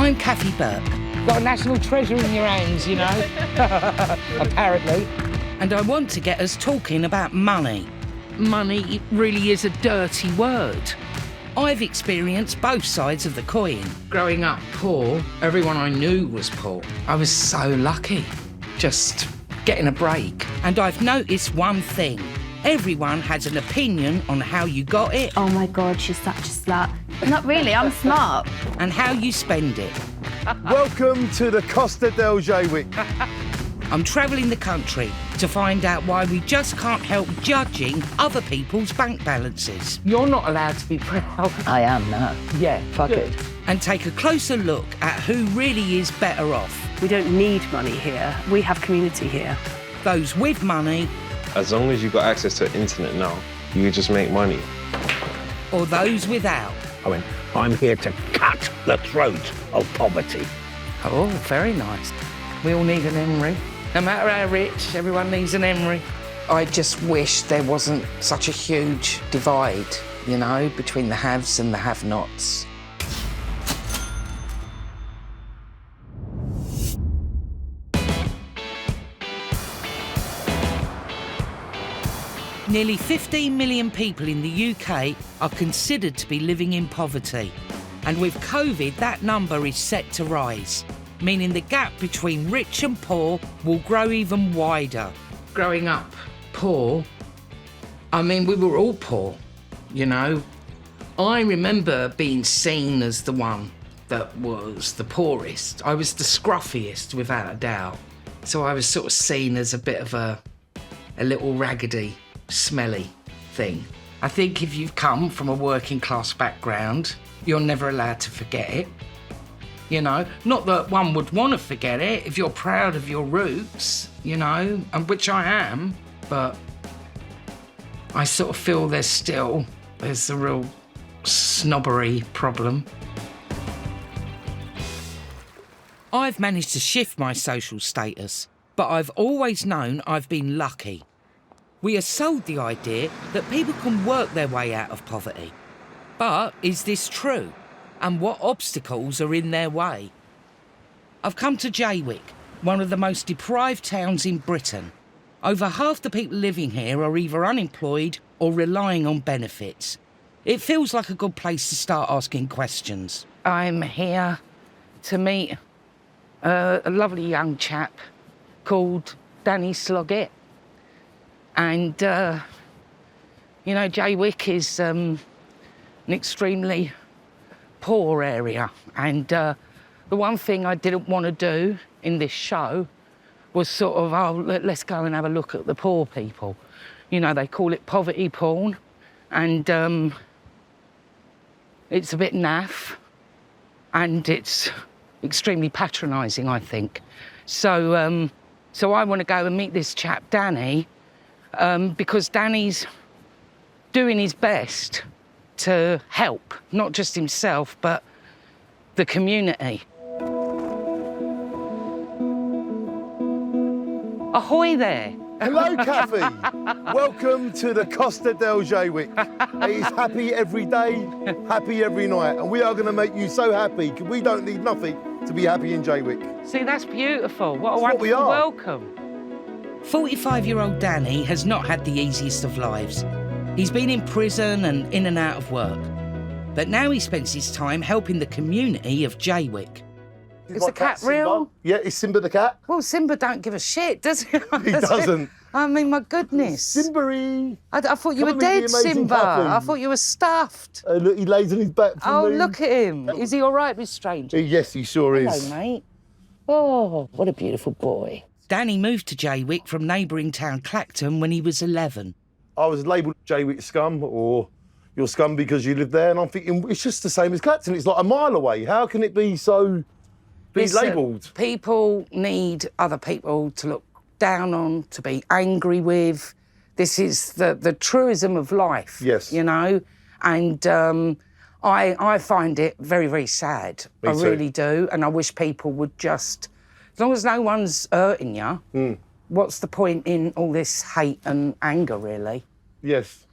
I'm Kathy Burke. Got a national treasure in your hands, you know, apparently. And I want to get us talking about money. Money really is a dirty word. I've experienced both sides of the coin. Growing up poor, everyone I knew was poor. I was so lucky, just getting a break. And I've noticed one thing. Everyone has an opinion on how you got it. Oh my God, she's such a slut. Not really, I'm smart. And how you spend it. Welcome to the Costa del Jaywick. I'm travelling the country to find out why we just can't help judging other people's bank balances. You're not allowed to be proud. I am now. Yeah, Fuck it. And take a closer look at who really is better off. We don't need money here. We have community here. Those with money. As long as you've got access to the internet now, you can just make money. Or those without. I'm here to cut the throat of poverty. Oh, very nice. We all need an Emery. No matter how rich, everyone needs an Emery. I just wish there wasn't such a huge divide, you know, between the haves and the have-nots. Nearly 15 million people in the UK are considered to be living in poverty. And with COVID, that number is set to rise, meaning the gap between rich and poor will grow even wider. Growing up poor, we were all poor, you know. I remember being seen as the one that was the poorest. I was the scruffiest, without a doubt. So I was sort of seen as a bit of a little raggedy, smelly thing. I think if you've come from a working class background, you're never allowed to forget it. You know, not that one would want to forget it if you're proud of your roots, you know, and which I am, but I sort of feel there's a real snobbery problem. I've managed to shift my social status, but I've always known I've been lucky. We are sold the idea that people can work their way out of poverty. But is this true? And what obstacles are in their way? I've come to Jaywick, one of the most deprived towns in Britain. Over half the people living here are either unemployed or relying on benefits. It feels like a good place to start asking questions. I'm here to meet a lovely young chap called Danny Sloggett. And, you know, Jaywick is an extremely poor area. And the one thing I didn't want to do in this show was sort of, let's go and have a look at the poor people. You know, they call it poverty porn. And it's a bit naff. And it's extremely patronising, I think. So I want to go and meet this chap, Danny, because Danny's doing his best to help, not just himself, but the community. Ahoy there. Hello, Kathy. Welcome to the Costa del Jaywick. It is happy every day, happy every night. And we are going to make you so happy, because we don't need nothing to be happy in Jaywick. See, that's beautiful. What a That's what we wonderful are. welcome. 45-year-old Danny has not had the easiest of lives. He's been in prison and in and out of work. But now he spends his time helping the community of Jaywick. Is the cat real? Yeah, it's Simba the cat. Well, Simba don't give a shit, does he? He doesn't. I mean, my goodness. Simba-y. I thought you Come were and meet dead, the amazing Simba. puppy. I thought you were stuffed. Look, he lays on his back for Oh, me. look at him. Is he all right with strangers? Yes, he sure Hello, is. mate. Oh, what a beautiful boy. Danny moved to Jaywick from neighbouring town Clacton when he was 11. I was labelled Jaywick scum, or you're scum because you live there, and I'm thinking, it's just the same as Clacton. It's like a mile away. How can it be so... be Listen, labelled? People need other people to look down on, to be angry with. This is the truism of life. Yes. You know? And I find it very, very sad. Me I too. really do. And I wish people would just, as long as no one's hurting you, what's the point in all this hate and anger, really? Yes.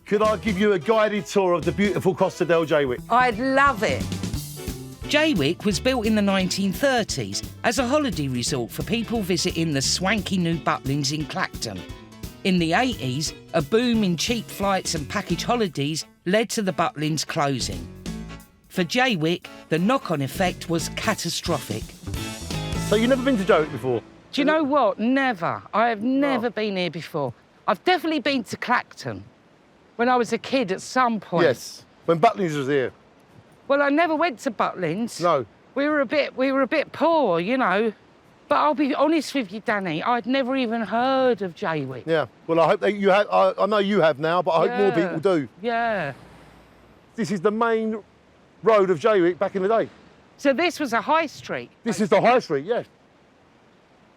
Could I give you a guided tour of the beautiful Costa del Jaywick? I'd love it. Jaywick was built in the 1930s as a holiday resort for people visiting the swanky new Butlins in Clacton. In the 80s, a boom in cheap flights and package holidays led to the Butlins closing. For Jaywick, the knock-on effect was catastrophic. So you've never been to Jaywick before? Do you know what? Never. I have never been here before. I've definitely been to Clacton when I was a kid at some point. Yes, when Butlins was here. Well, I never went to Butlins. No. We were a bit poor, you know. But I'll be honest with you, Danny, I'd never even heard of Jaywick. Yeah. Well, I hope that you have. I know you have now, but I hope more people do. Yeah. This is the main road of Jaywick back in the day. So this was a high street? This is the high street, yes.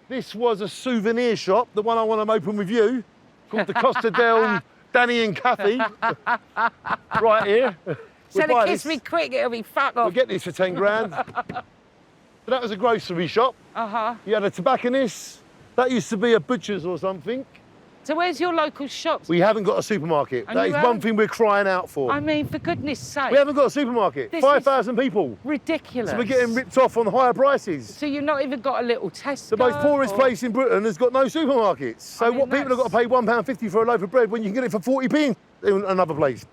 This was a souvenir shop, the one I want to open with you, called the Costa del Danny and Kathy, right here. So to kiss me quick, it'll be fuck off. We'll get this for 10 grand. So that was a grocery shop. Uh-huh. You had a tobacconist. That used to be a butcher's or something. So where's your local shops? We haven't got a supermarket. And that you is one thing we're crying out for. I mean, for goodness sake. We haven't got a supermarket. 5,000 people. Ridiculous. So we're getting ripped off on higher prices. So you've not even got a little Tesco? The most poorest place in Britain has got no supermarkets. So I mean, what people have got to pay £1.50 for a loaf of bread when you can get it for 40p in another place?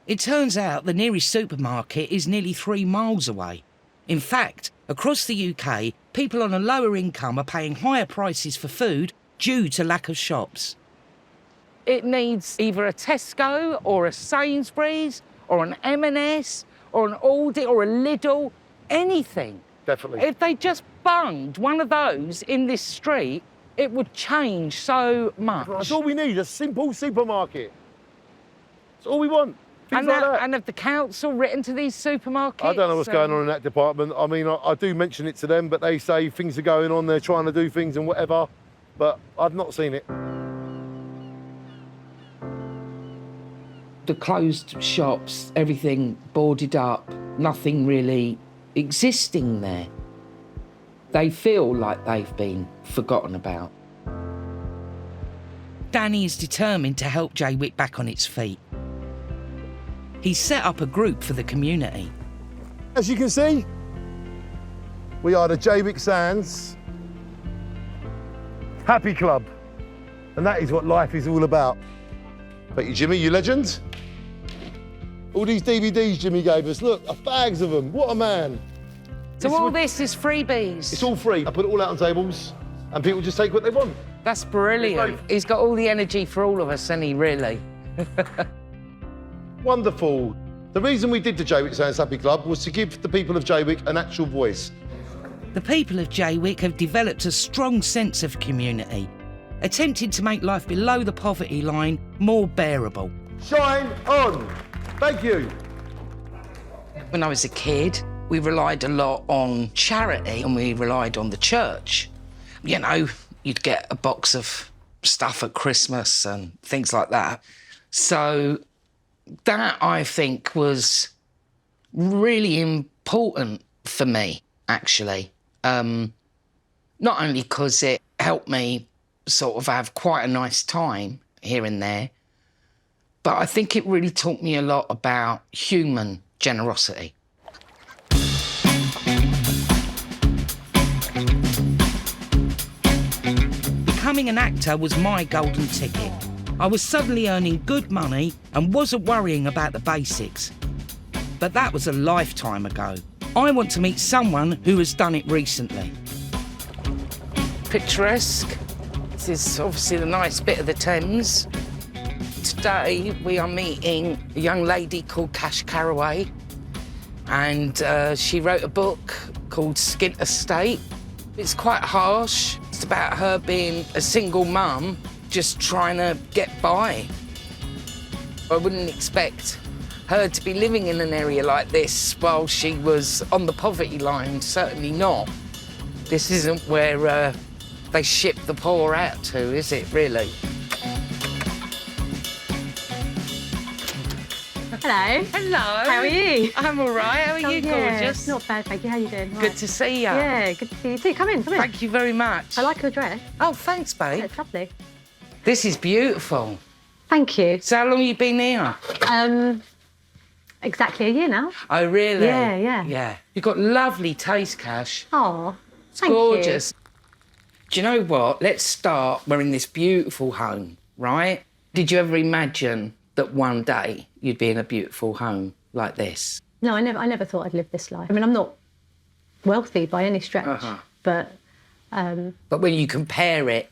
It turns out the nearest supermarket is nearly 3 miles away. In fact, across the UK, people on a lower income are paying higher prices for food due to lack of shops. It needs either a Tesco or a Sainsbury's or an M&S or an Aldi or a Lidl, anything. Definitely. If they just bunged one of those in this street, it would change so much. That's all we need, a simple supermarket. That's all we want. Things like that. And have the council written to these supermarkets? I don't know what's going on in that department. I mean, I do mention it to them, but they say things are going on, they're trying to do things and whatever, but I've not seen it. The closed shops, everything boarded up, nothing really existing there. They feel like they've been forgotten about. Danny is determined to help Jaywick back on its feet. He's set up a group for the community. As you can see, we are the Jaywick Sands Happy Club. And that is what life is all about. Thank you, Jimmy, you legend. All these DVDs Jimmy gave us, look, bags of them, what a man. So this is freebies? It's all free. I put it all out on tables and people just take what they want. That's brilliant. He's got all the energy for all of us, hasn't he, really? Wonderful. The reason we did the Jaywick Sands Happy Club was to give the people of Jaywick an actual voice. The people of Jaywick have developed a strong sense of community, attempting to make life below the poverty line more bearable. Shine on. Thank you. When I was a kid, we relied a lot on charity and we relied on the church. You know, you'd get a box of stuff at Christmas and things like that. So that, I think, was really important for me, actually. Not only because it helped me sort of have quite a nice time here and there, but I think it really taught me a lot about human generosity. Becoming an actor was my golden ticket. I was suddenly earning good money and wasn't worrying about the basics. But that was a lifetime ago. I want to meet someone who has done it recently. Picturesque. This is obviously the nice bit of the Thames. Today we are meeting a young lady called Carraway, and she wrote a book called Skint Estate. It's quite harsh. It's about her being a single mum, just trying to get by. I wouldn't expect her to be living in an area like this while she was on the poverty line, certainly not. This isn't where they ship the poor out to, is it, really? Hello. Hello. How are you? I'm all right. How are you, gorgeous? Not bad, thank you. How are you doing? Good to see you. Yeah, good to see you too. Come in, come in. Thank you very much. I like your dress. Oh, thanks, babe. Yeah, it's lovely. This is beautiful. Thank you. So how long have you been here? exactly a year now. Oh, really? Yeah, yeah. Yeah. You've got lovely taste, Cash. Oh, It's thank gorgeous. Do you know what? Let's start. We're in this beautiful home, right? Did you ever imagine that one day you'd be in a beautiful home like this? you. No, I never thought I'd live this life. I mean, I'm not wealthy by any stretch, but... But when you compare it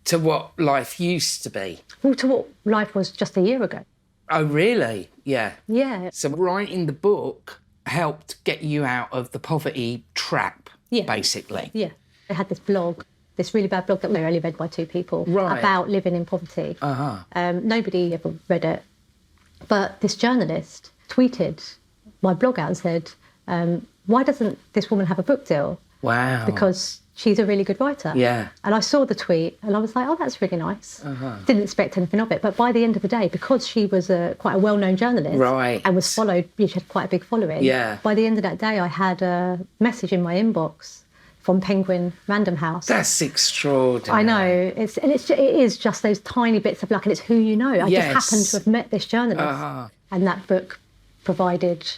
to what life used to be... Well, to what life was just a year ago. Oh, really? Yeah. Yeah. So writing the book helped get you out of the poverty trap, basically. Yeah. I had this blog, this really bad blog that was only read by 2 people, about living in poverty. Nobody ever read it. But this journalist tweeted my blog out and said, why doesn't this woman have a book deal? Wow. Because she's a really good writer. Yeah. And I saw the tweet and I was like, oh, that's really nice. Didn't expect anything of it. But by the end of the day, because she was quite a well-known journalist and was followed, she had quite a big following. Yeah. By the end of that day, I had a message in my inbox from Penguin Random House. That's extraordinary. I know. It is just those tiny bits of luck, and it's who you know. I just happened to have met this journalist, and that book provided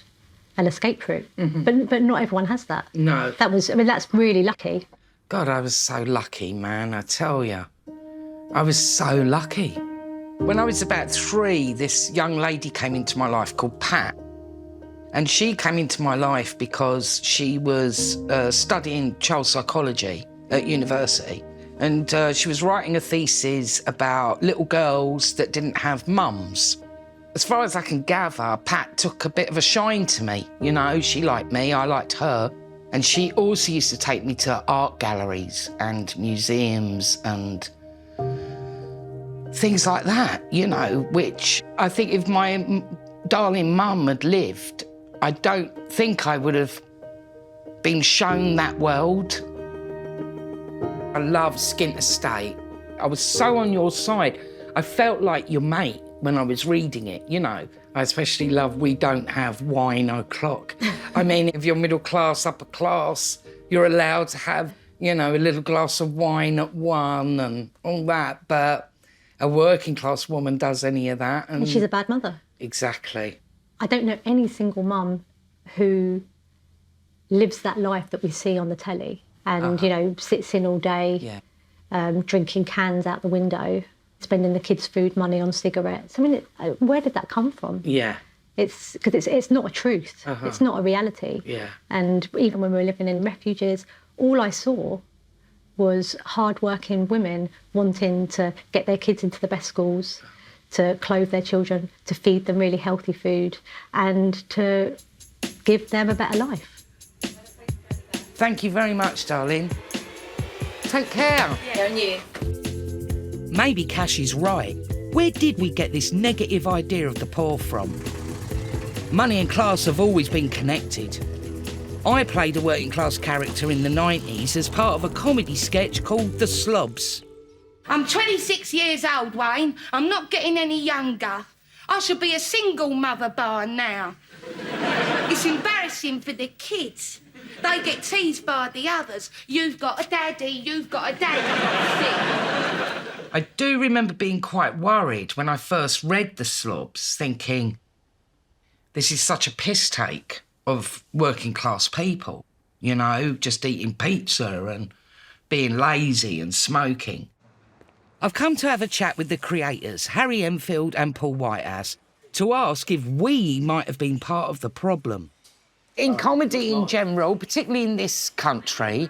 an escape route. But not everyone has that. No. That's really lucky. God, I was so lucky, man, I tell you. I was so lucky. When I was about 3, this young lady came into my life called Pat. And she came into my life because she was studying child psychology at university. And she was writing a thesis about little girls that didn't have mums. As far as I can gather, Pat took a bit of a shine to me. You know, she liked me, I liked her. And she also used to take me to art galleries and museums and things like that, you know, which I think if my darling mum had lived, I don't think I would have been shown that world. I loved Skint Estate. I was so on your side. I felt like your mate when I was reading it, you know. I especially love We Don't Have Wine O'Clock. I mean, if you're middle class, upper class, you're allowed to have, you know, a little glass of wine at 1 and all that, but a working class woman does any of that. And she's a bad mother. Exactly. I don't know any single mum who lives that life that we see on the telly and, you know, sits in all day, drinking cans out the window, spending the kids' food money on cigarettes. I mean, where did that come from? Yeah. It's because it's not a truth. It's not a reality. Yeah. And even when we were living in refuges, all I saw was hard-working women wanting to get their kids into the best schools, to clothe their children, to feed them really healthy food, and to give them a better life. Thank you very much, darling. Take care. Yeah, and you. Maybe Cash is right. Where did we get this negative idea of the poor from? Money and class have always been connected. I played a working class character in the 90s as part of a comedy sketch called The Slobs. I'm 26 years old, Wayne. I'm not getting any younger. I should be a single mother by now. It's embarrassing for the kids. They get teased by the others. You've got a daddy, you've got a daddy. I do remember being quite worried when I first read The Slobs, thinking, this is such a piss take of working class people, you know, just eating pizza and being lazy and smoking. I've come to have a chat with the creators, Harry Enfield and Paul Whitehouse, to ask if we might have been part of the problem. In comedy in general, particularly in this country,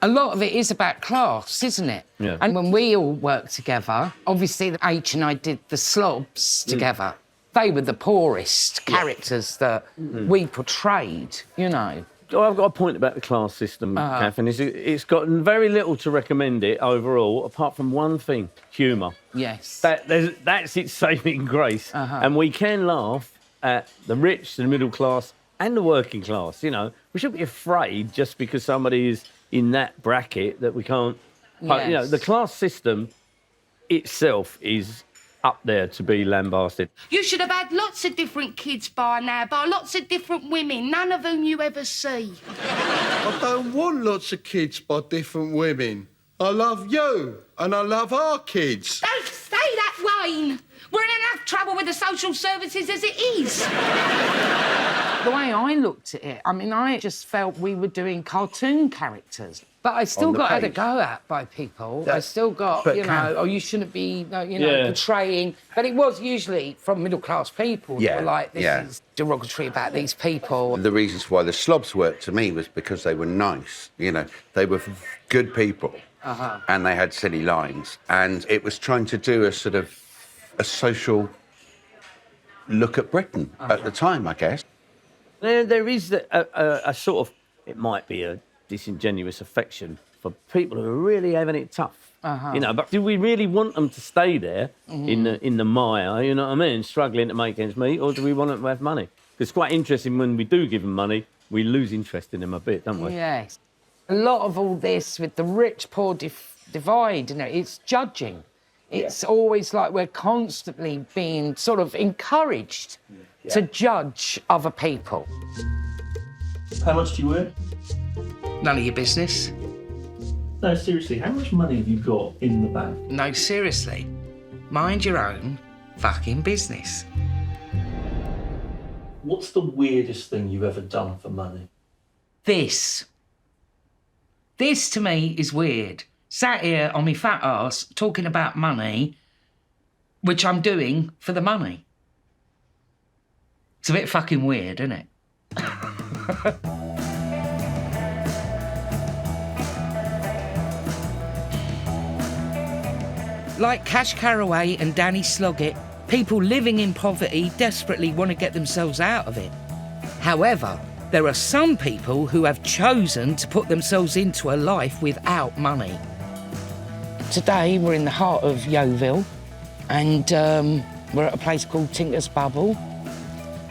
a lot of it is about class, isn't it? Yeah. And when we all worked together, obviously H and I did The Slobs together. They were the poorest characters that we portrayed, you know. Oh, I've got a point about the class system, Kath, and it's got very little to recommend it overall, apart from one thing, humour. Yes. That's its saving grace. And we can laugh at the rich, the middle class, and the working class, you know. We shouldn't be afraid just because somebody is in that bracket that we can't... Yes. You know, the class system itself is up there to be lambasted. You should have had lots of different kids by now, by lots of different women, none of whom you ever see. I don't want lots of kids by different women. I love you, and I love our kids. Don't say that, Wayne. We're in enough trouble with the social services as it is. The way I looked at it, I mean, I just felt we were doing cartoon characters. But I still got had a go at by people. I still got, you know, oh, you shouldn't be, you know, portraying. But it was usually from middle-class people who were like, this is derogatory about these people. The reasons why the slobs worked to me was because they were nice, you know. They were good people, and they had silly lines. And it was trying to do a sort of a social look at Britain at the time, I guess. There is a sort of, it might be a disingenuous affection for people who are really having it tough, you know. But do we really want them to stay there in the mire? You know what I mean? Struggling to make ends meet, or do we want them to have money? It's quite interesting when we do give them money, we lose interest in them a bit, don't we? Yes. A lot of all this with the rich-poor divide, you know, it's judging. It's always like we're constantly being sort of encouraged to judge other people. How much do you earn? None of your business. No, seriously, how much money have you got in the bank? No, seriously. Mind your own fucking business. What's the weirdest thing you've ever done for money? This. This to me is weird. Sat here on my fat arse talking about money, which I'm doing for the money. It's a bit fucking weird, isn't it? Like Cash Carraway and Danny Sloggett, people living in poverty desperately want to get themselves out of it. However, there are some people who have chosen to put themselves into a life without money. Today, we're in the heart of Yeovil, and we're at a place called Tinker's Bubble.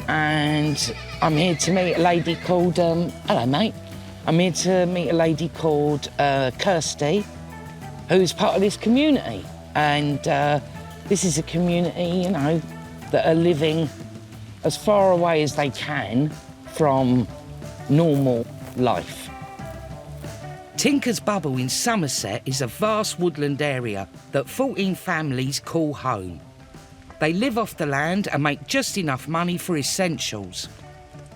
And I'm here to meet a lady called... hello, mate. I'm here to meet a lady called Kirsty, who's part of this community. And this is a community, you know, that are living as far away as they can from normal life. Tinker's Bubble in Somerset is a vast woodland area that 14 families call home. They live off the land and make just enough money for essentials.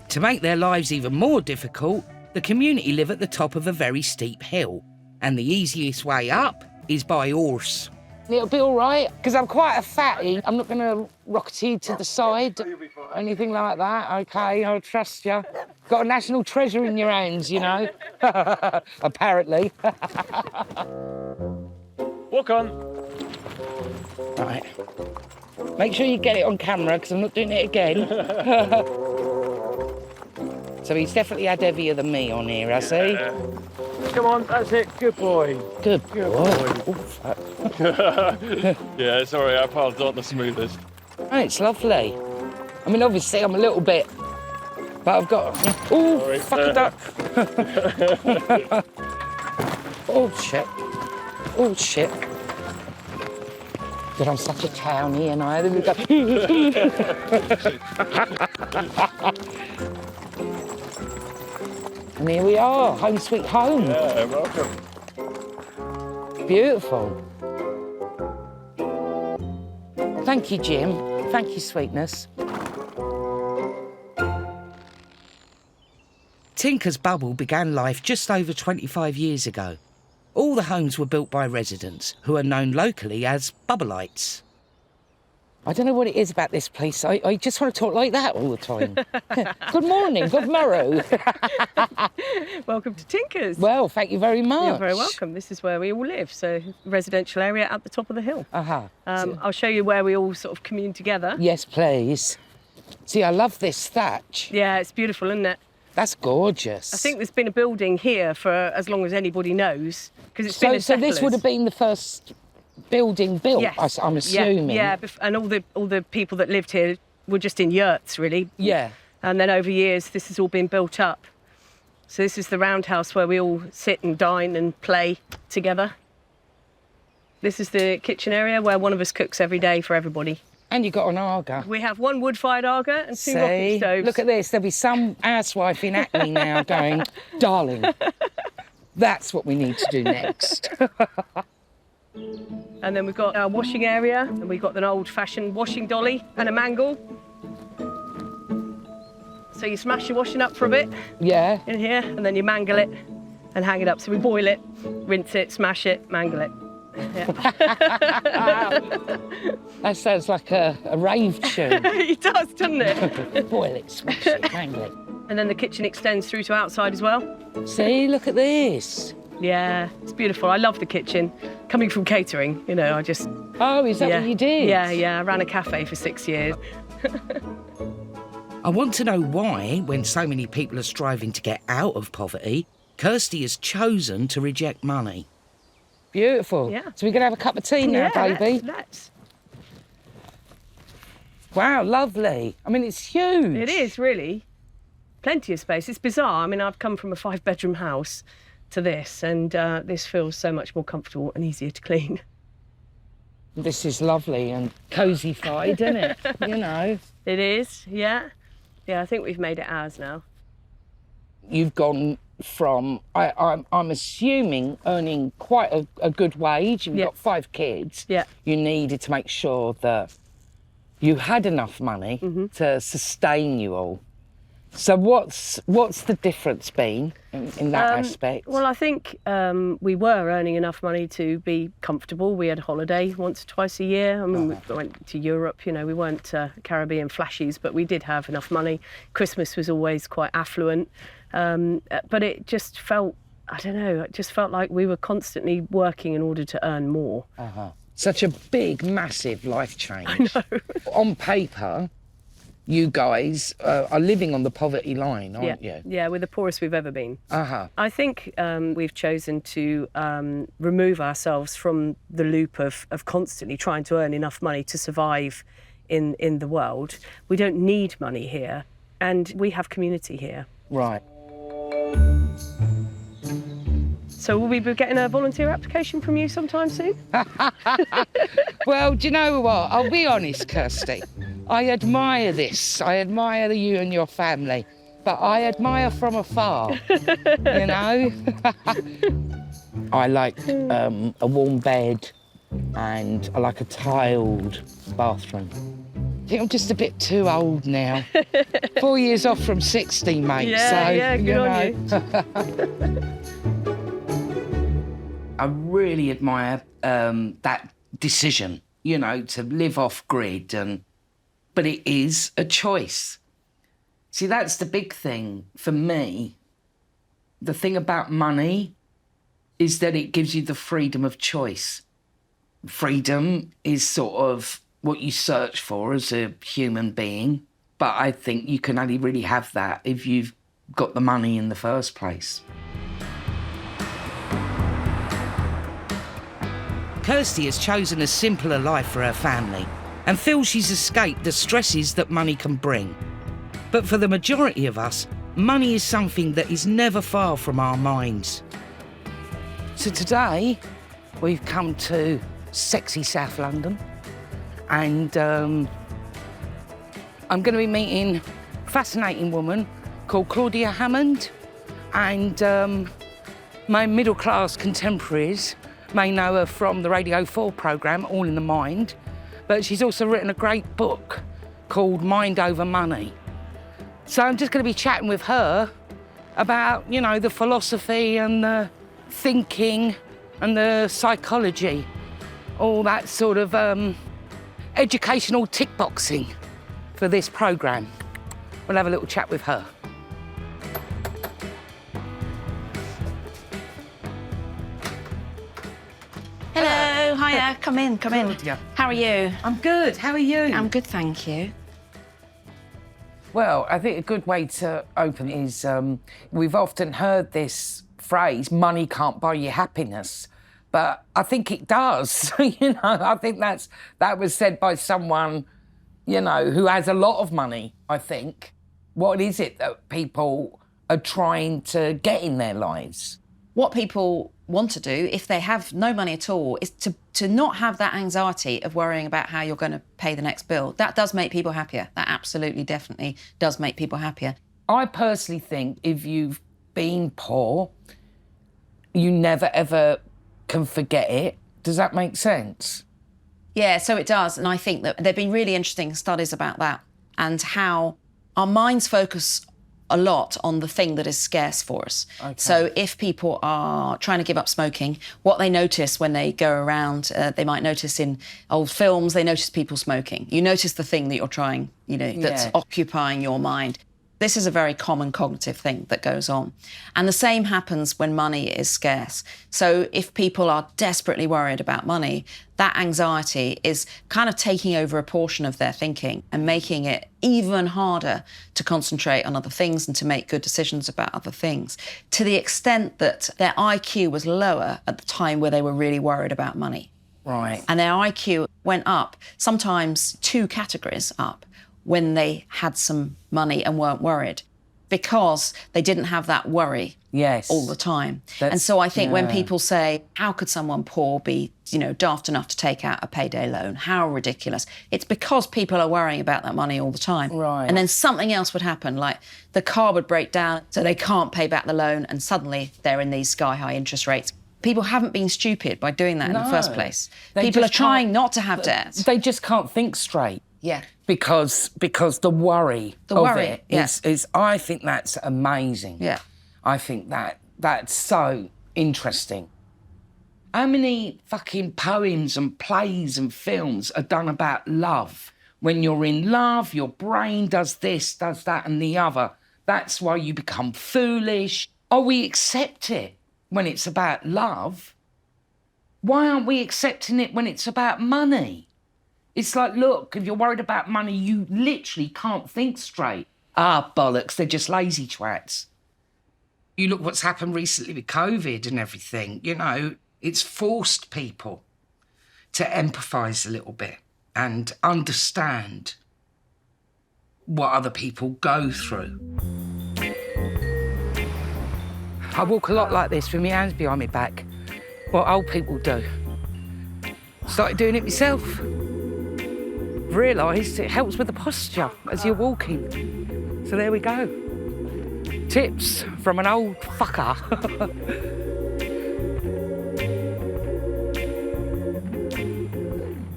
To make their lives even more difficult, the community live at the top of a very steep hill, and the easiest way up is by horse. It'll be all right, because I'm quite a fatty. I'm not going to rocket you to the side or anything like that, OK? I'll trust you. Got a national treasure in your hands, you know. Apparently. Walk on. Right. Make sure you get it on camera, because I'm not doing it again. So he's definitely had heavier than me on here, has he? Come on, that's it. Good boy. Good boy. Oh, fuck. Yeah, sorry, our paths aren't the smoothest. Oh, it's lovely. I mean, obviously, I'm a little bit... But I've got... Oh, fuck it up. Oh, shit. Oh, shit. God, I'm such a townie, and I... Then we go... And here we are, home sweet home. Yeah, welcome. Beautiful. Thank you, Jim. Thank you, sweetness. Tinker's Bubble began life just over 25 years ago. All the homes were built by residents who are known locally as Bubbleites. I don't know what it is about this place. I just want to talk like that all the time. Good morning, good morrow. Welcome to Tinker's. Well, thank you very much. You're very welcome. This is where we all live, so residential area at the top of the hill. I'll show you where we all sort of commune together. Yes, please. See, I love this thatch. Yeah, it's beautiful, isn't it? That's gorgeous. I think there's been a building here for as long as anybody knows, because it's been a So this would have been the first building built, yes. I'm assuming. Yeah, and all the people that lived here were just in yurts, really. Yeah. And then over years, this has all been built up. So this is the roundhouse where we all sit and dine and play together. This is the kitchen area where one of us cooks every day for everybody. And you've got an Arga. We have one wood-fired Arga and two rocket stoves. Look at this. There'll be some housewife in Acme now going, darling, that's what we need to do next. And then we've got our washing area, and we've got an old-fashioned washing dolly and a mangle. So you smash your washing up for a bit. Yeah. In here, and then you mangle it and hang it up. So we boil it, rinse it, smash it, mangle it. Yeah. That sounds like a rave tune. It does, doesn't it? Boil it, smash it, mangle it. And then the kitchen extends through to outside as well. See, look at this. Yeah, it's beautiful. I love the kitchen. Coming from catering, you know, I just... Oh, is that yeah. what you did? Yeah, I ran a cafe for 6 years. I want to know why, when so many people are striving to get out of poverty, Kirsty has chosen to reject money. Beautiful. Yeah. So we're going to have a cup of tea now, baby? Let's. Wow, lovely. I mean, it's huge. It is, really. Plenty of space. It's bizarre. I mean, I've come from a 5-bedroom house to this, and this feels so much more comfortable and easier to clean. This is lovely and cosy-fied, isn't it? You know. It is, yeah. Yeah, I think we've made it ours now. You've gone from, I'm assuming, earning quite a good wage. You've got 5 kids. Yeah. You needed to make sure that you had enough money to sustain you all. So what's the difference been in that aspect? Well, I think we were earning enough money to be comfortable. We had a holiday once or twice a year. I mean, we went to Europe, you know, we weren't Caribbean flashies, but we did have enough money. Christmas was always quite affluent. But it just felt, I don't know, it just felt like we were constantly working in order to earn more. Such a big, massive life change. I know. On paper, you guys are living on the poverty line, aren't you? Yeah, we're the poorest we've ever been. I think we've chosen to remove ourselves from the loop of constantly trying to earn enough money to survive in the world. We don't need money here, and we have community here. Right. So will we be getting a volunteer application from you sometime soon? Well, do you know what? I'll be honest, Kirsty. I admire this. I admire you and your family, but I admire from afar, you know? I like a warm bed and I like a tiled bathroom. I think I'm just a bit too old now. 4 years off from 60, mate. Yeah, good on you. I really admire that decision, you know, to live off grid, but it is a choice. See, that's the big thing for me. The thing about money is that it gives you the freedom of choice. Freedom is sort of what you search for as a human being, but I think you can only really have that if you've got the money in the first place. Kirsty has chosen a simpler life for her family and feels she's escaped the stresses that money can bring. But for the majority of us, money is something that is never far from our minds. So today, we've come to sexy South London, and I'm going to be meeting a fascinating woman called Claudia Hammond, and my middle-class contemporaries may know her from the Radio 4 programme, All in the Mind, but she's also written a great book called Mind Over Money. So I'm just going to be chatting with her about, you know, the philosophy and the thinking and the psychology, all that sort of educational tick boxing for this programme. We'll have a little chat with her. Hello, hiya, come in. Claudia. How are you? I'm good, how are you? I'm good, thank you. Well, I think a good way to open is we've often heard this phrase, money can't buy you happiness, but I think it does. You know, I think that was said by someone, you know, who has a lot of money, I think. What is it that people are trying to get in their lives? What people want to do, if they have no money at all, is to not have that anxiety of worrying about how you're going to pay the next bill. That does make people happier. That absolutely, definitely does make people happier. I personally think if you've been poor, you never, ever can forget it. Does that make sense? Yeah, so it does. And I think that there have been really interesting studies about that and how our minds focus a lot on the thing that is scarce for us. Okay. So if people are trying to give up smoking, what they notice when they go around, they might notice in old films, they notice people smoking. You notice the thing that you're trying, that's occupying your mind. This is a very common cognitive thing that goes on. And the same happens when money is scarce. So if people are desperately worried about money, that anxiety is kind of taking over a portion of their thinking and making it even harder to concentrate on other things and to make good decisions about other things, to the extent that their IQ was lower at the time where they were really worried about money. Right. And their IQ went up, sometimes 2 categories up, when they had some money and weren't worried, because they didn't have that worry all the time. And so I think when people say, how could someone poor be, daft enough to take out a payday loan? How ridiculous. It's because people are worrying about that money all the time. Right. And then something else would happen, like the car would break down, so they can't pay back the loan, and suddenly they're in these sky-high interest rates. People haven't been stupid by doing that in the first place. People are trying not to have debt. They just can't think straight. Yeah. Because the worry of it is, I think that's amazing. Yeah. I think that's so interesting. How many fucking poems and plays and films are done about love? When you're in love, your brain does this, does that and the other. That's why you become foolish. Oh, we accept it when it's about love. Why aren't we accepting it when it's about money? It's like, look, if you're worried about money, you literally can't think straight. Ah, bollocks, they're just lazy twats. You look what's happened recently with COVID and everything, it's forced people to empathise a little bit and understand what other people go through. I walk a lot like this with my hands behind my back. What old people do. Started doing it myself. Realised it helps with the posture as you're walking. So there we go. Tips from an old fucker.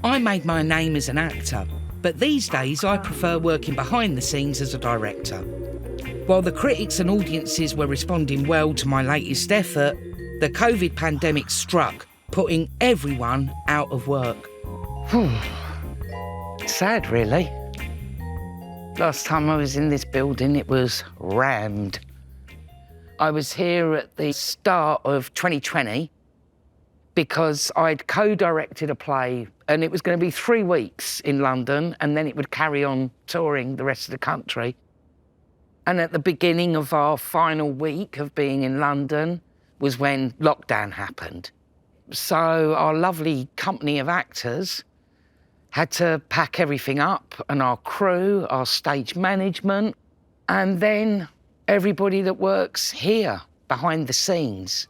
I made my name as an actor, but these days I prefer working behind the scenes as a director. While the critics and audiences were responding well to my latest effort, the COVID pandemic struck, putting everyone out of work. Sad, really. Last time I was in this building, it was rammed. I was here at the start of 2020 because I'd co-directed a play and it was going to be 3 weeks in London and then it would carry on touring the rest of the country. And at the beginning of our final week of being in London was when lockdown happened. So our lovely company of actors had to pack everything up, and our crew, our stage management, and then everybody that works here behind the scenes.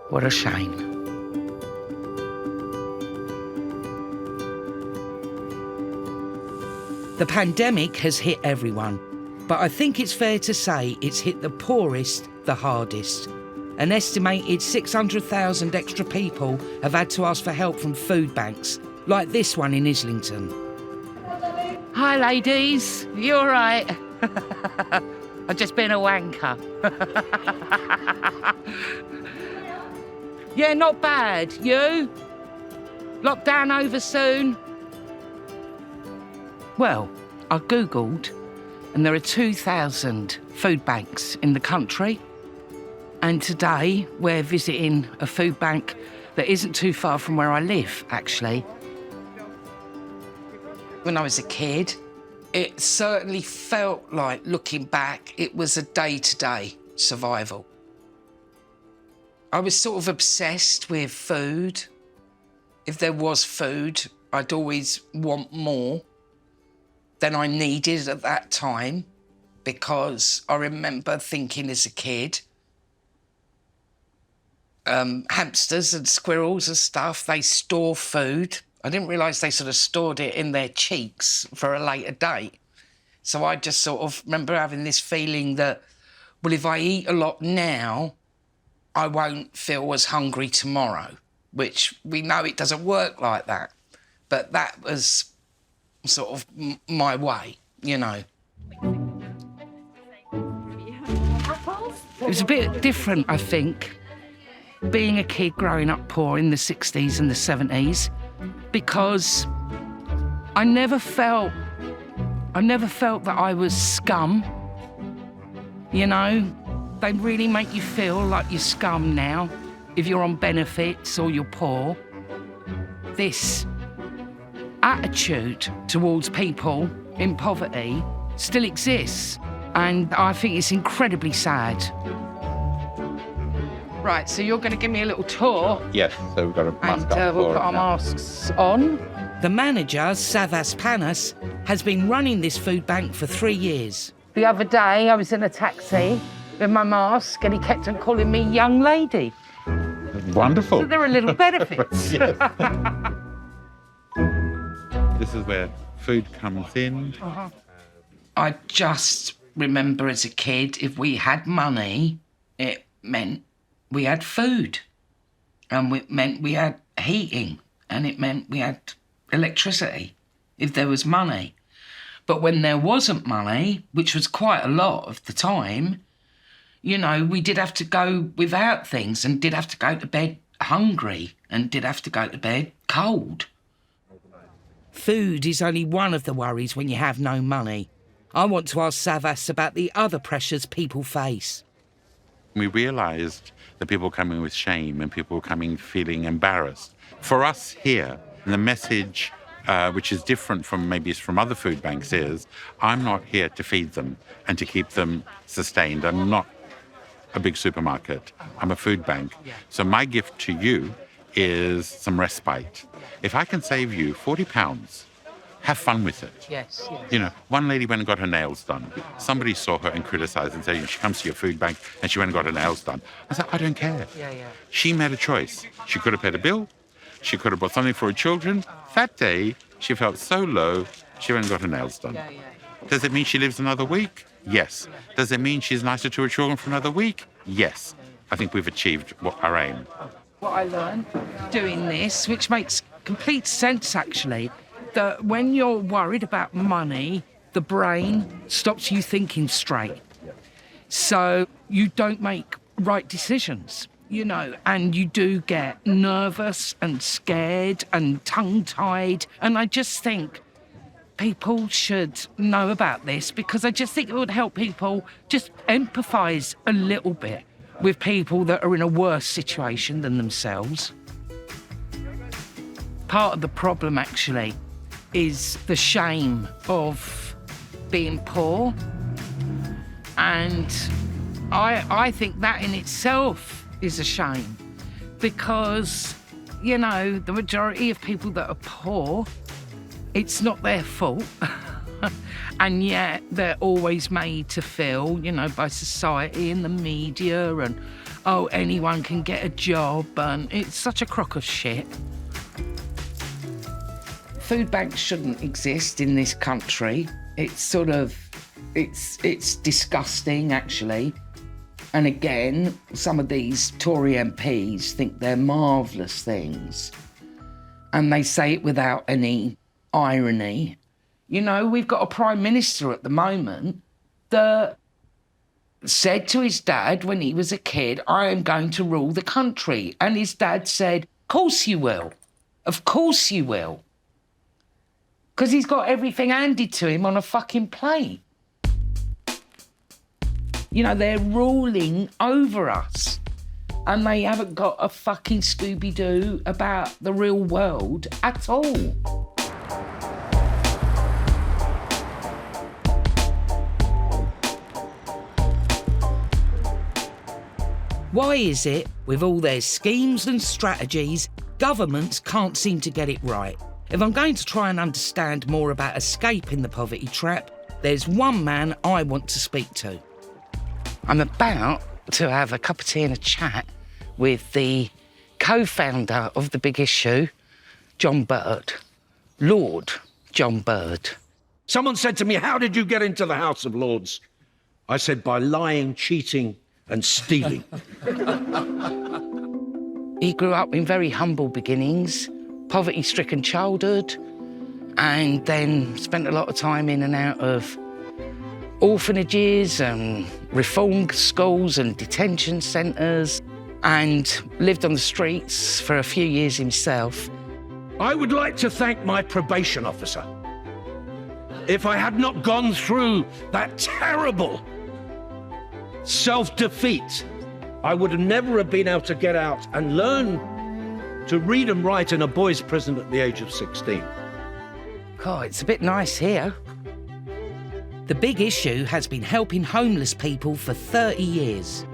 What a shame. The pandemic has hit everyone, but I think it's fair to say it's hit the poorest the hardest. An estimated 600,000 extra people have had to ask for help from food banks, like this one in Islington. Hi, ladies. You all right? I've just been a wanker. Yeah, not bad. You? Lockdown over soon? Well, I Googled, and there are 2,000 food banks in the country. And today we're visiting a food bank that isn't too far from where I live, actually. When I was a kid, it certainly felt like, looking back, it was a day-to-day survival. I was sort of obsessed with food. If there was food, I'd always want more than I needed at that time, because I remember thinking as a kid, hamsters and squirrels and stuff, they store food. I didn't realise they sort of stored it in their cheeks for a later date. So I just sort of remember having this feeling that, well, if I eat a lot now, I won't feel as hungry tomorrow, which we know it doesn't work like that. But that was sort of my way, you know. It was a bit different, I think, being a kid growing up poor in the 60s and the 70s, because I never felt that I was scum, you know. They really make you feel like you're scum now if you're on benefits or you're poor. This attitude towards people in poverty still exists, and I think it's incredibly sad. Right, so you're going to give me a little tour. Yes, so we've got a mask up And we'll for put it our now. masks on. The manager, Savas Panas, has been running this food bank for 3 years. The other day, I was in a taxi with my mask, and he kept on calling me young lady. Wonderful. So there are little benefits. This is where food comes in. I just remember as a kid, if we had money, it meant we had food. And it meant we had heating. And it meant we had electricity, if there was money. But when there wasn't money, which was quite a lot of the time, you know, we did have to go without things and did have to go to bed hungry and did have to go to bed cold. Food is only one of the worries when you have no money. I want to ask Savas about the other pressures people face. We realised that people were coming with shame and people were coming feeling embarrassed. For us here, the message, which is different from maybe it's from other food banks, is I'm not here to feed them and to keep them sustained. I'm not a big supermarket. I'm a food bank. So my gift to you is some respite. If I can save you £40, have fun with it. Yes. You know, one lady went and got her nails done. Somebody saw her and criticised and said, she comes to your food bank and she went and got her nails done. I said, I don't care. She made a choice. She could have paid a bill. She could have bought something for her children. That day, she felt so low, she went and got her nails done. Does it mean she lives another week? Yes. Does it mean she's nicer to her children for another week? Yes. I think we've achieved our aim. What I learned doing this, which makes complete sense actually, that when you're worried about money, the brain stops you thinking straight. So you don't make right decisions, you know, and you do get nervous and scared and tongue-tied. And I just think people should know about this, because I just think it would help people just empathise a little bit with people that are in a worse situation than themselves. Part of the problem, actually, is the shame of being poor. And I think that in itself is a shame, because, you know, the majority of people that are poor, it's not their fault. And yet they're always made to feel, you know, by society and the media and, oh, anyone can get a job, and it's such a crock of shit. Food banks shouldn't exist in this country. It's sort of, it's disgusting, actually. And again, some of these Tory MPs think they're marvellous things. And they say it without any irony. You know, we've got a Prime Minister at the moment that said to his dad when he was a kid, I am going to rule the country. And his dad said, of course you will. Of course you will. Because he's got everything handed to him on a fucking plate. You know, they're ruling over us. And they haven't got a fucking Scooby-Doo about the real world at all. Why is it, with all their schemes and strategies, governments can't seem to get it right? If I'm going to try and understand more about escaping the poverty trap, there's one man I want to speak to. I'm about to have a cup of tea and a chat with the co-founder of The Big Issue, John Bird. Lord John Bird. Someone said to me, how did you get into the House of Lords? I said, by lying, cheating and stealing. He grew up in very humble beginnings, poverty-stricken childhood, and then spent a lot of time in and out of orphanages and reform schools and detention centres, and lived on the streets for a few years himself. I would like to thank my probation officer. If I had not gone through that terrible self-defeat, I would have never have been able to get out and learn to read and write in a boys' prison at the age of 16. God, it's a bit nice here. The big issue has been helping homeless people for 30 years.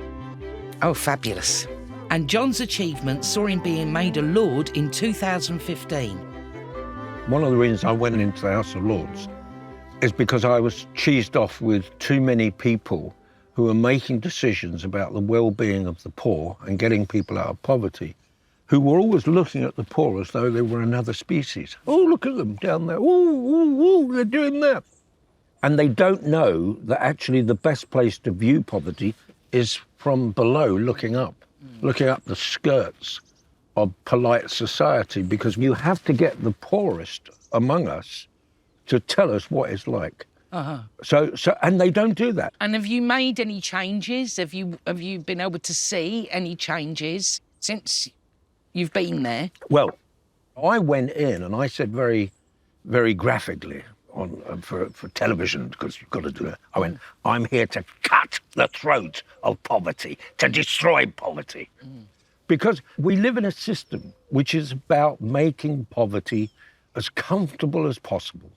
Oh, fabulous. And John's achievement saw him being made a Lord in 2015. One of the reasons I went into the House of Lords is because I was cheesed off with too many people who were making decisions about the well-being of the poor and getting people out of poverty, who were always looking at the poor as though they were another species. Oh, look at them down there. Oh, they're doing that. And they don't know that actually the best place to view poverty is from below, looking up the skirts of polite society, because you have to get the poorest among us to tell us what it's like. So, and they don't do that. And have you made any changes? Have you been able to see any changes since you've been there? Well, I went in and I said very, very graphically for television, because you've got to do it. I went, I'm here to cut the throat of poverty, to destroy poverty. Because we live in a system which is about making poverty as comfortable as possible.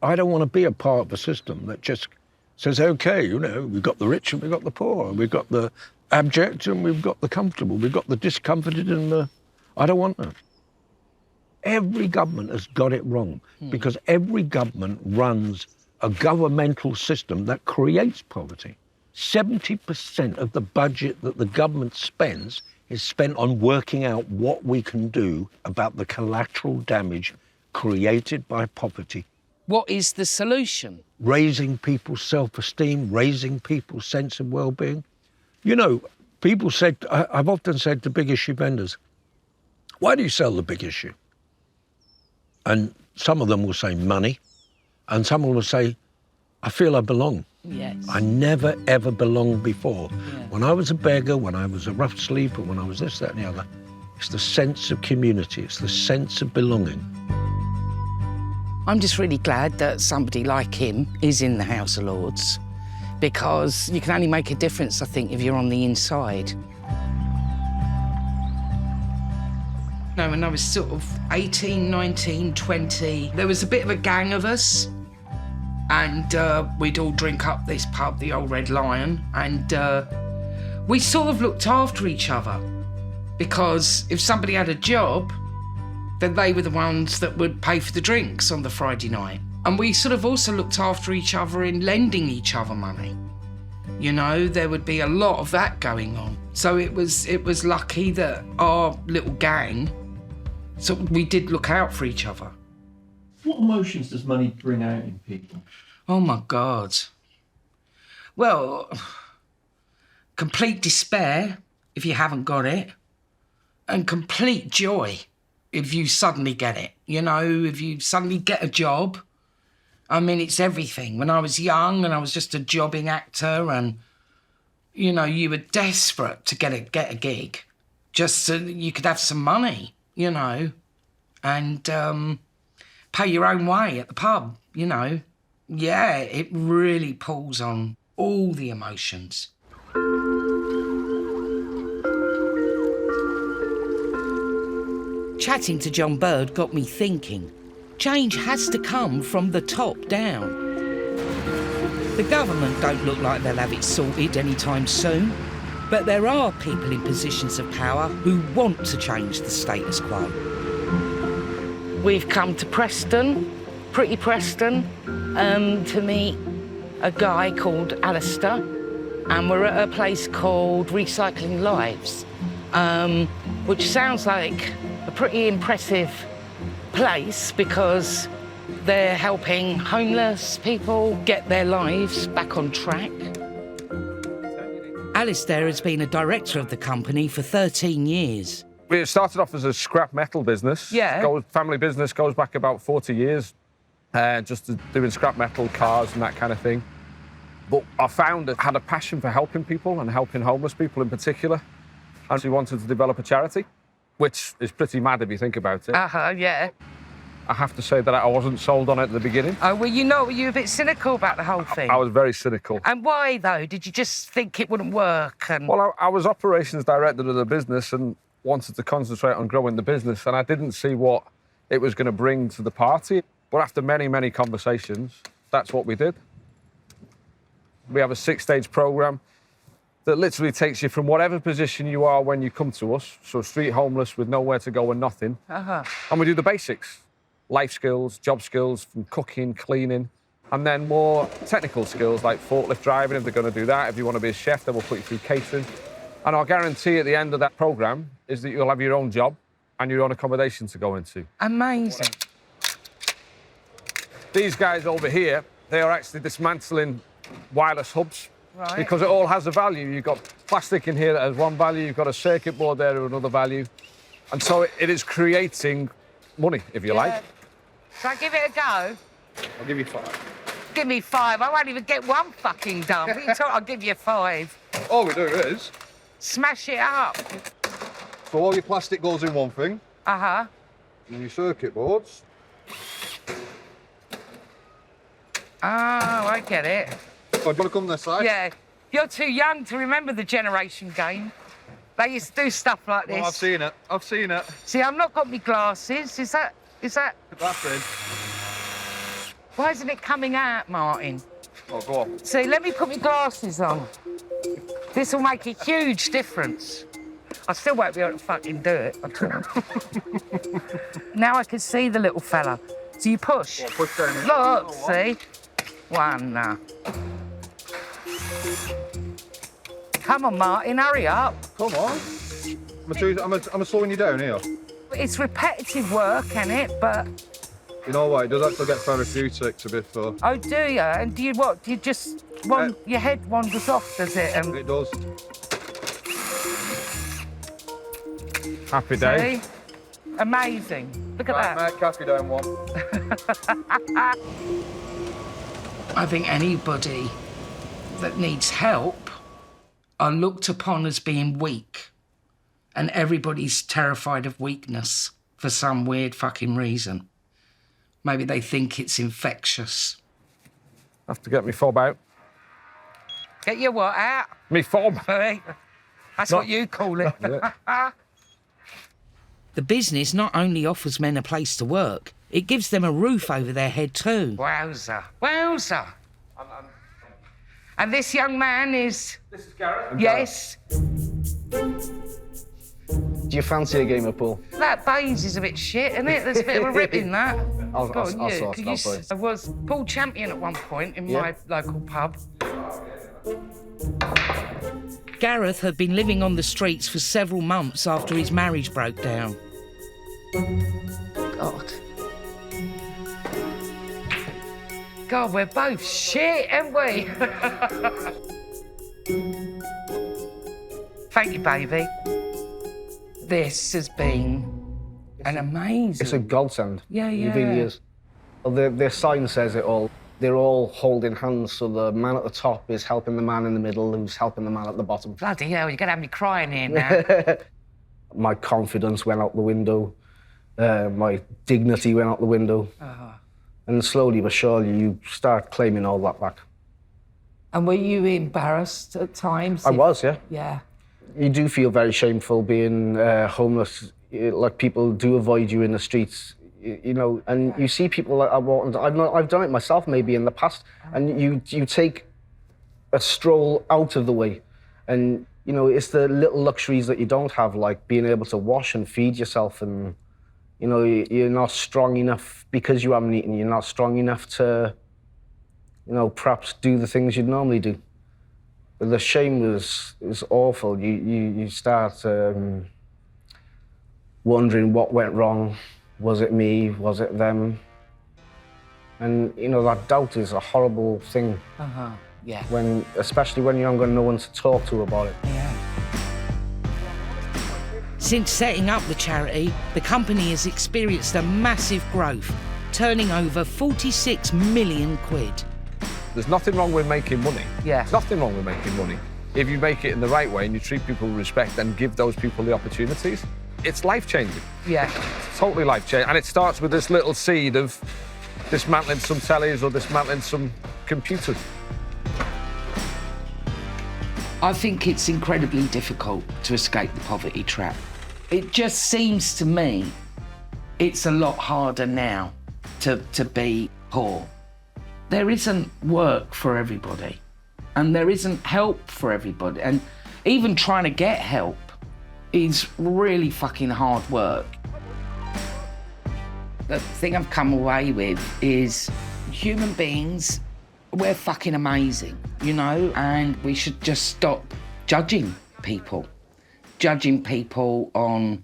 I don't want to be a part of a system that just says, OK, you know, we've got the rich and we've got the poor, we've got the abject and we've got the comfortable, we've got the discomforted and the... I don't want that. Every government has got it wrong, because every government runs a governmental system that creates poverty. 70% of the budget that the government spends is spent on working out what we can do about the collateral damage created by poverty. What is the solution? Raising people's self-esteem, raising people's sense of well-being. You know, people said, I've often said to big issue vendors, why do you sell the big issue? And some of them will say money, and some will say, I feel I belong. Yes. I never, ever belonged before. Yeah. When I was a beggar, when I was a rough sleeper, when I was this, that, and the other, it's the sense of community, it's the sense of belonging. I'm just really glad that somebody like him is in the House of Lords, because you can only make a difference, I think, if you're on the inside. No, when I was sort of 18, 19, 20, there was a bit of a gang of us, and we'd all drink up this pub, the Old Red Lion, and we sort of looked after each other, because if somebody had a job, then they were the ones that would pay for the drinks on the Friday night. And we sort of also looked after each other in lending each other money. You know, there would be a lot of that going on. So it was lucky that our little gang, so we did look out for each other. What emotions does money bring out in people? Oh my God. Well, complete despair if you haven't got it, and complete joy if you suddenly get it. You know, if you suddenly get a job. I mean, it's everything. When I was young and I was just a jobbing actor, and, you know, you were desperate to get a gig just so that you could have some money, you know, and pay your own way at the pub, you know. Yeah, it really pulls on all the emotions. Chatting to John Bird got me thinking. Change has to come from the top down. The government don't look like they'll have it sorted anytime soon, but there are people in positions of power who want to change the status quo. We've come to Preston, pretty Preston, to meet a guy called Alistair, and we're at a place called Recycling Lives, which sounds like a pretty impressive place, because they're helping homeless people get their lives back on track. Alistair has been a director of the company for 13 years. We started off as a scrap metal business. Yeah. Family business goes back about 40 years, just doing scrap metal, cars and that kind of thing. But I found that I had a passion for helping people and helping homeless people in particular. And we wanted to develop a charity, which is pretty mad if you think about it. Yeah. I have to say that I wasn't sold on it at the beginning. Oh, well, were you a bit cynical about the whole thing? I was very cynical. And why, though? Did you just think it wouldn't work? Well, I was operations director of the business and wanted to concentrate on growing the business, and I didn't see what it was going to bring to the party. But after many, many conversations, that's what we did. We have a 6-stage programme that literally takes you from whatever position you are when you come to us, so street homeless with nowhere to go and nothing, and we do the basics. Life skills, job skills, from cooking, cleaning, and then more technical skills like forklift driving, if they're going to do that. If you want to be a chef, then we'll put you through catering. And our guarantee at the end of that programme is that you'll have your own job and your own accommodation to go into. Amazing. These guys over here, they are actually dismantling wireless hubs. Right. Because it all has a value. You've got plastic in here that has one value, you've got a circuit board there with another value. And so it is creating money, if you like. Shall I give it a go? I'll give you 5. Give me 5. I won't even get one fucking done. What are you talking? I'll give you 5. All we do is... Smash it up. So all your plastic goes in one thing. And your circuit boards. Oh, I get it. Oh, do you want to come this side? Yeah. You're too young to remember the generation game. They used to do stuff like this. Well, I've seen it. I've seen it. See, I've not got my glasses. Is that... That's in. Why isn't it coming out, Martin? Oh, go on. See, let me put my glasses on. This will make a huge difference. I still won't be able to fucking do it. Now I can see the little fella. So you push. Well, push down here. Look, see? 1. Come on, Martin, hurry up. Come on. I'm slowing you down here. It's repetitive work, isn't it? But... You know what? It does actually get therapeutic a bit, though. Oh, do you? And do you what? Do you just... your head wanders off, does it? It does. Happy day. See? Amazing. Look at Right, that. mate, Kathy down 1. I think anybody that needs help are looked upon as being weak. And everybody's terrified of weakness for some weird fucking reason. Maybe they think it's infectious. Have to get me fob out. Get your what out? Me fob. That's what you call it. The business not only offers men a place to work, it gives them a roof over their head too. Wowza. Wowza. And this young man is... This is Gareth. Yes. Do you fancy a game of pool? That baize is a bit shit, isn't it? There's a bit of a rip in that. I'll sort it out. I was pool champion at one point in my local pub. Gareth had been living on the streets for several months after his marriage broke down. God, we're both shit, aren't we? Thank you, baby. This has been an amazing... It's a godsend. Yeah. It really is. Their sign says it all. They're all holding hands, so the man at the top is helping the man in the middle, who's helping the man at the bottom. Bloody hell, you're going to have me crying here now. My confidence went out the window. My dignity went out the window. And slowly but surely, you start claiming all that back. And were you embarrassed at times? I was, yeah. Yeah. You do feel very shameful being homeless. Like, people do avoid you in the streets, you know, and you see people like I've done it myself maybe in the past, and you take a stroll out of the way, and you know, it's the little luxuries that you don't have, like being able to wash and feed yourself, and you know, you're not strong enough because you haven't eaten. You're not strong enough to, you know, perhaps do the things you'd normally do. But the shame is awful. You start wondering what went wrong. Was it me? Was it them? And you know, that doubt is a horrible thing. Yeah. Especially when you haven't got no one to talk to about it. Since setting up the charity, the company has experienced a massive growth, turning over 46 million quid. There's nothing wrong with making money. Yeah. Nothing wrong with making money. If you make it in the right way and you treat people with respect and give those people the opportunities, it's life-changing. Yeah. It's totally life-changing. And it starts with this little seed of dismantling some tellies or dismantling some computers. I think it's incredibly difficult to escape the poverty trap. It just seems to me it's a lot harder now to be poor. There isn't work for everybody, and there isn't help for everybody, and even trying to get help is really fucking hard work. The thing I've come away with is human beings, we're fucking amazing, you know, and we should just stop judging people on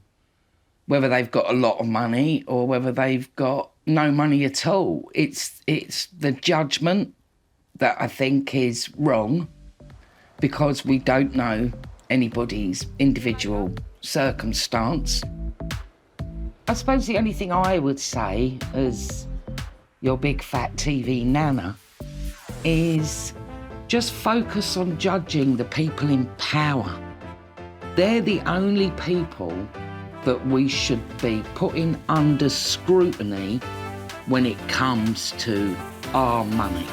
whether they've got a lot of money or whether they've got no money at all. It's the judgment that I think is wrong, because we don't know anybody's individual circumstance. I suppose the only thing I would say as your big fat TV nana is just focus on judging the people in power. They're the only people that we should be putting under scrutiny when it comes to our money.